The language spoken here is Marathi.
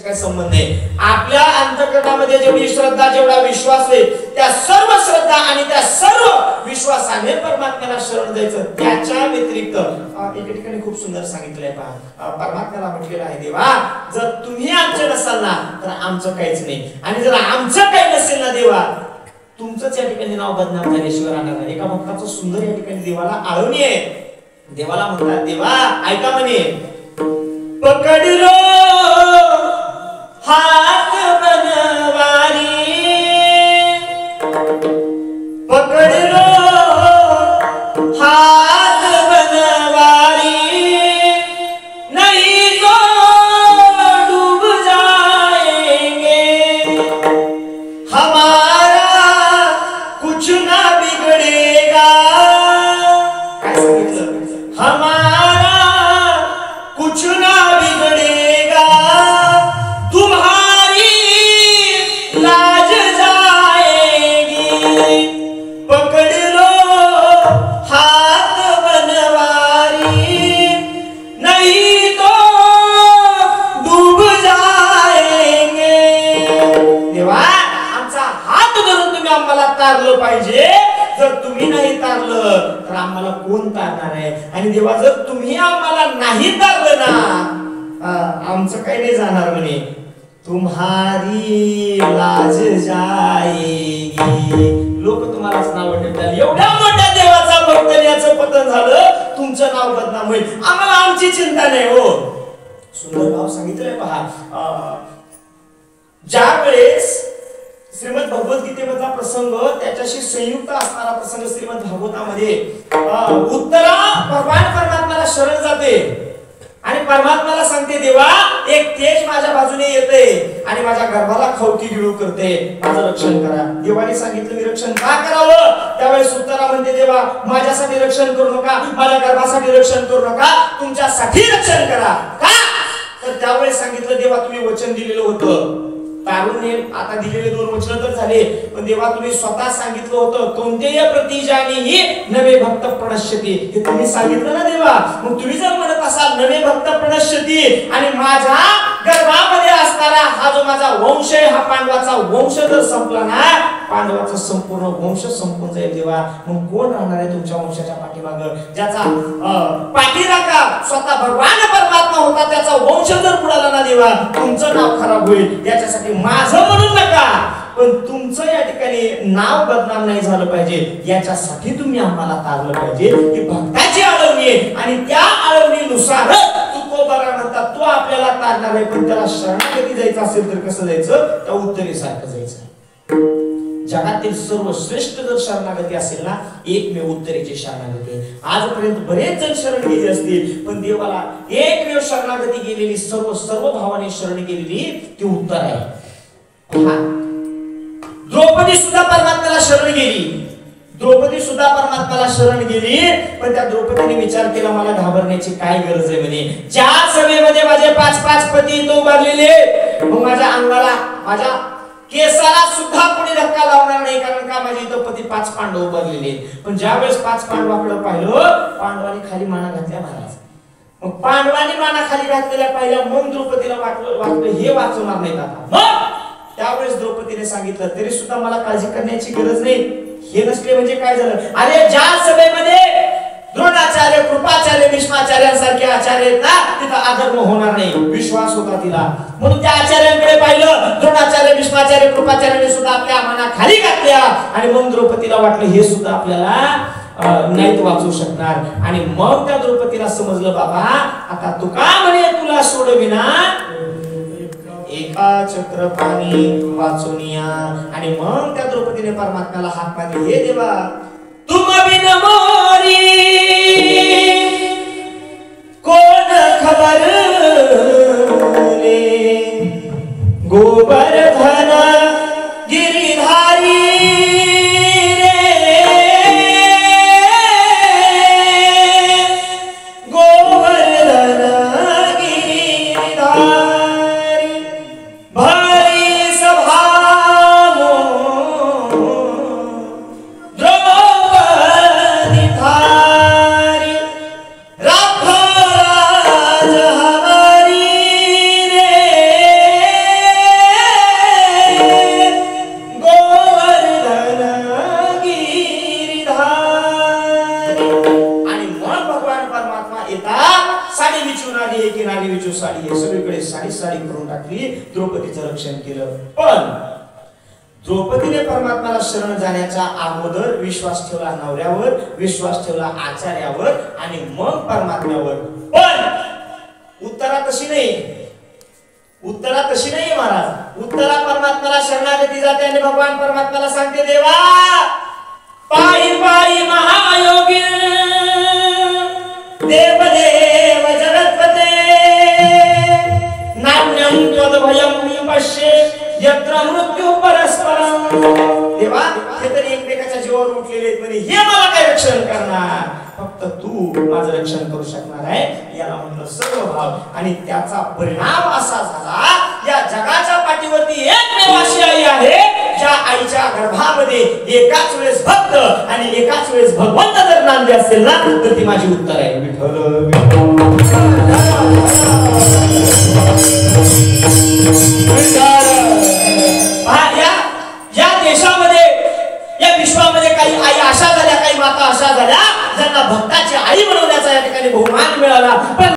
त्याच्याशी काही संबंध नाही. आपल्या अंतःकरणामध्ये जेवढी श्रद्धा जेवढा विश्वास आहे त्या सर्व श्रद्धा आणि त्या सर्व विश्वासाने परमात्म्याला शरण जायचं. त्याच्या व्यतिरिक्त एका ठिकाणी खूप सुंदर सांगितलंय पहा, परमात्म्याला म्हटलेलं आहे देवा जर तुम्ही आमचे नसाल ना तर आमचं काहीच नाही, आणि जर आमचं काही नसेल ना देवा तुमचंच या ठिकाणी नाव बदनाम झाल्याशिवाय राहणार नाही. एका भक्ताचं सुंदर या ठिकाणी देवाला आळवणी आहे. देवाला म्हणतात देवा ऐका म्हणे, पकडलो हात बनवारी, पकडलो हात बनवारी, नहीं तो डूब जाएंगे, हमारा कुछ ना बिगड़ेगा. काय सांगितलं? हमारा कुछ ना बिगड़ेगा, तुम्हारी लाज जाएगी, पकड़ लो हाथ बनवारी, नहीं तो डूब जाएंगे. देवा आमचा हात धरून तुम्ही आम्हाला तारलं पाहिजे. जर तुम्ही नाही तारलं तर आम्हाला कोण तारणार आहे? आणि देवा जर तुम्ही आम्हाला नाही तारलं ना आमचं काही नाही जाणार म्हणे, तुम्हारी लाज जाएगी, लोक तुम्हालाच नाव ठेवतील. एवढ्या मोठ्या देवाचा भक्त याचं पतन झालं, तुमचं नाव बदनाम होईल, आम्हाला आमची चिंता नाही. हो सुंदर भाव सांगितलंय पहा. ज्या वेळेस श्रीमद भगवद्गीतेमधला प्रसंग त्याच्याशी संयुक्त असणारा प्रसंग श्रीमद भागवतामध्ये उत्तरा भगवान परमात्म्याला शरण जाते आणि परमात्म्याला सांगते देवा एक तेज माझ्या बाजूने येते आणि माझ्या गर्भाला खवटी गिळू करते, माझं रक्षण करा. देवाने सांगितलं मी रक्षण का करावं? त्यावेळेस उत्तरा म्हणते देवा माझ्यासाठी रक्षण करू नका, माझ्या गर्भासाठी रक्षण करू नका, तुमच्यासाठी रक्षण करा. का? तर त्यावेळेस सांगितलं देवा तुम्ही वचन दिलेलं होतं, तारुण्य आता दिलेले 2 वचन तर झाले, पण देवा तुम्ही स्वतः सांगितलं होतं कोणतेही प्रतिजानीही नवे भक्त प्रणश्यती, हे तुम्ही सांगितलं ना देवा. मग तुम्ही जर म्हणत असाल नवे भक्त प्रणश्यती आणि माझ्या गर्भामध्ये असणारा हा जो माझा वंश आहे हा पांडवाचा वंश जर संपला ना पांडवाचा संपूर्ण वंश संपून जाईल देवा. मग कोण राहणार आहे तुमच्या वंशाच्या पाठीमागं? ज्याचा पाठीराखा स्वतः भगवान परमात्मा होता त्याचा वंश जर बुडाला ना देवा तुमचं नाव खराब होईल. याच्यासाठी माझं म्हणून नका, पण तुमचं या ठिकाणी नाव बदनाम नाही झालं पाहिजे याच्यासाठी तुम्ही आम्हाला तारलं पाहिजे. ही भक्ताची आळवणी आहे आणि त्या आळवणीनुसार तुकोबारा म्हणतात तो आपल्याला तारणार आहे, पण त्याला शरणागती जायचं असेल तर कसं जायचं? त्या उत्तरेसारखं जायचं. जगातील सर्वश्रेष्ठ जर शरणागती असेल ना एकमेव उत्तरेची शरणागती. आजपर्यंत बरेच जण शरण गेले असतील पण देवाला एकमेव शरणागती गेलेली सर्व भावाने शरण गेलेली ती उत्तर आहे. द्रौपदी सुद्धा परमात्म्याला शरण गेली, द्रौपदी सुद्धा परमात्म्याला शरण गेली, पण त्या द्रौपदीने विचार केला मला घाबरण्याची काय गरज आहे म्हणे. ज्या सभेमध्ये माझे 5-5 पती इथं उभारलेले, मग माझ्या अंगाला माझ्या केसाला सुद्धा कोणी धक्का लावणार नाही, कारण का माझे इथं पती 5 पांडव उभारलेले. पण ज्या वेळेस 5 पांडवाकडे पाहिलं पांडवांनी खाली माना घातल्या महाराज. मग पांडवांनी माना खाली घातलेल्या पाहिल्या, मग द्रौपदीला वाटलं हे वाचवणार नाहीत आता. मग त्यावेळेस द्रौपदीने सांगितलं तरी सुद्धा मला काळजी करण्याची गरज नाही. हे नसले म्हणजे काय झालं? अरे ज्या सभेमध्ये द्रोणाचार्य कृपाचार्य भीष्माचार्यांसारखे आचार्य आहेत ना तिथं अधर्म होणार नाही, विश्वास होता तिला. म्हणून त्या आचार्यांकडे पाहिलं, द्रोणाचार्य भीष्माचार्य कृपाचार्याने सुद्धा आपल्या माना खाली घातल्या आणि मग द्रौपदीला वाटलं हे सुद्धा आपल्याला नाहीत वाचू शकणार. आणि मग त्या द्रौपदीला समजलं बाबा आता तुका म्हणे तुला सोडविना एका चक्रपाणी वाचुनिया. आणि मग त्या द्रौपदीने परमात्म्याला हाक मारली, हे देवा तुम बिन मोरी कोण खबर रे, गोवर्धन गिरिधारी नासाडी करून टाकली, द्रौपदीचं रक्षण केलं. पण द्रौपदीने परमात्म्याला शरण जाण्याच्या अगोदर विश्वास ठेवला नवऱ्यावर, विश्वास ठेवला आचार्यावर आणि मग परमात्म्यावर. पण उत्तरा तशी नाही, उत्तरा तशी नाही महाराज. उत्तरा परमात्म्याला शरणागती जाते आणि भगवान परमात्म्याला सांगते, देवा पायी पायी महायोगी देवदेव जगत्पते नान्यं त्वद्भयं पश्ये यत्र मृत्यू परस्परं. देवा हे तर एकमेकाच्या जीवावर उठलेले आहेत म्हणे, हे मला काय रक्षण करणार, फक्त तू माझं रक्षण करू शकणार आहे. याला म्हणलं सर्व भाव. आणि त्याचा परिणाम असा झाला, या जगाच्या पाठीवरती एकमेव अशी आई आहे ज्या आईच्या गर्भामध्ये एकाच वेळेस भक्त आणि एकाच वेळेस भगवंत जर नांदले असेल ना, तर ती माझी उत्तर आहे. विठ्ठल या देशामध्ये, या विश्वामध्ये काही आई अशा झाल्या, काही माता अशा झाल्या ज्यांना भक्ताची आई बनवण्याचा या ठिकाणी बहुमान मिळाला. पण